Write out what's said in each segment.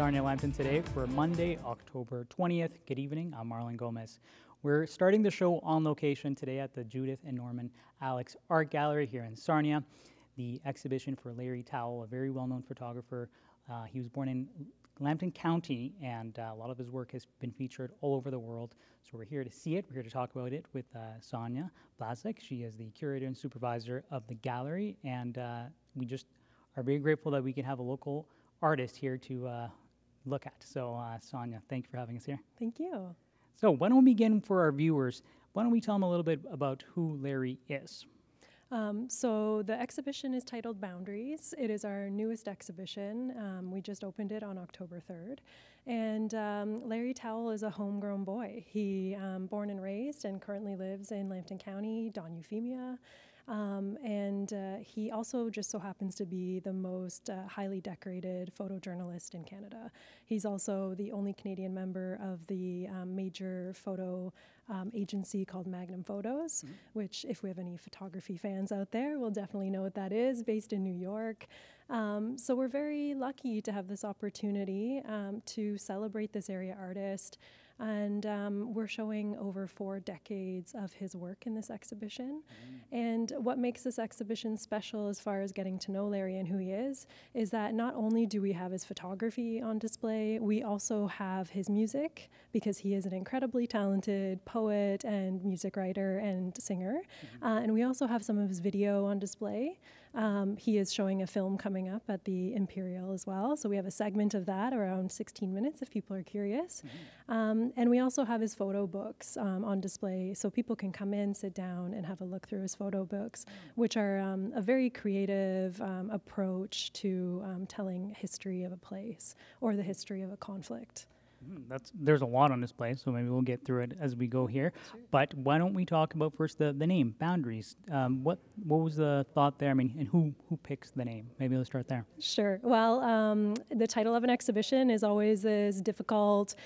Sarnia, Lambton today for Monday, October 20th. Good evening, I'm Marlon Gomez. We're starting the show on location today at the Judith and Norman Alex Art Gallery here in Sarnia. The exhibition for Larry Towell, a very well-known photographer. He was born in Lambton County, and a lot of his work has been featured all over the world. So we're here to see it. We're here to talk about it with Sonya Blazek. She is the curator and supervisor of the gallery, and we just are very grateful that we can have a local artist here to look at. So Sonya, thank you for having us here. Thank you. So why don't we begin for our viewers? Why don't we tell them a little bit about who Larry is? So the exhibition is titled Boundaries. It is our newest exhibition. We just opened it on October 3rd. And Larry Towell is a homegrown boy. He born and raised and currently lives in Lambton County, Don Euphemia. He also just so happens to be the most highly decorated photojournalist in Canada. He's also the only Canadian member of the major photo agency called Magnum Photos, which, if we have any photography fans out there, will definitely know what that is, based in New York. So we're very lucky to have this opportunity to celebrate this area artist. And we're showing over 4 decades of his work in this exhibition. And what makes this exhibition special as far as getting to know Larry and who he is that not only do we have his photography on display, we also have his music, because he is an incredibly talented poet and music writer and singer. And we also have some of his video on display. He is showing a film coming up at the Imperial as well. So we have a segment of that around 16 minutes if people are curious. And we also have his photo books on display, so people can come in, sit down, and have a look through his photo books, which are a very creative approach to telling history of a place or the history of a conflict. There's a lot on display, so maybe we'll get through it as we go here. Sure. But why don't we talk about first the name, Boundaries? What was the thought there? I mean, and who picks the name? Maybe let's start there. Sure. Well, the title of an exhibition is always this difficult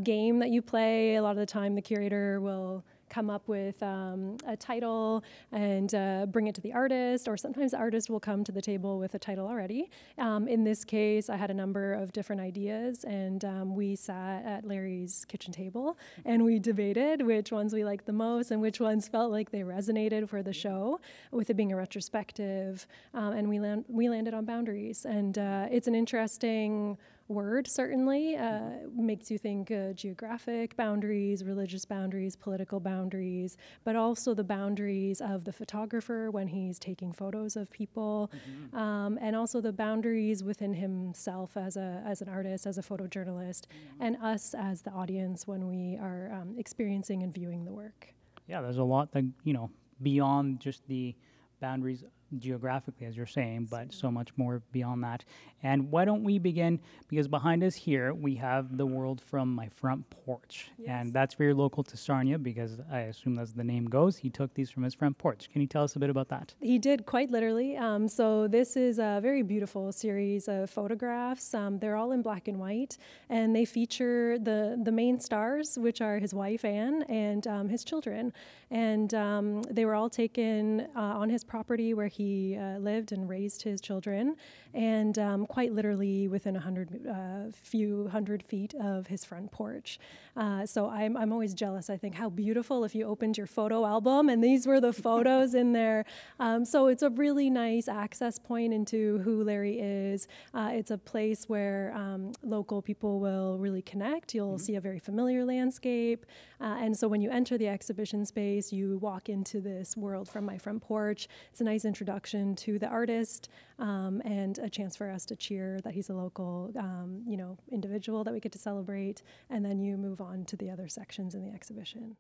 game that you play. A lot of the time, the curator will come up with a title and bring it to the artist, or sometimes the artist will come to the table with a title already. In this case, I had a number of different ideas, and we sat at Larry's kitchen table and we debated which ones we liked the most and which ones felt like they resonated for the show, with it being a retrospective, and we landed on Boundaries. And it's an interesting word, certainly. Makes you think geographic boundaries, religious boundaries, political boundaries, but also the boundaries of the photographer when he's taking photos of people, and also the boundaries within himself as an artist, as a photojournalist, and us as the audience when we are experiencing and viewing the work. Yeah, there's a lot that, beyond just the boundaries geographically, as you're saying, but so much more beyond that. And why don't we begin, because behind us here we have the world from my front porch. Yes. And that's very local to Sarnia, because I assume as the name goes, he took these from his front porch. Can you tell us a bit about that? He did, quite literally. So this is a very beautiful series of photographs. They're all in black and white, and they feature the main stars, which are his wife Anne and his children. And they were all taken on his property where he lived and raised his children, and quite literally within a few hundred feet of his front porch. So I'm always jealous. I think how beautiful if you opened your photo album and these were the photos in there. So it's a really nice access point into who Larry is. It's a place where local people will really connect. You'll see a very familiar landscape. And so when you enter the exhibition space, you walk into this world from my front porch. It's a nice introduction to the artist, and a chance for us to cheer that he's a local, individual that we get to celebrate. And then you move on to the other sections in the exhibition.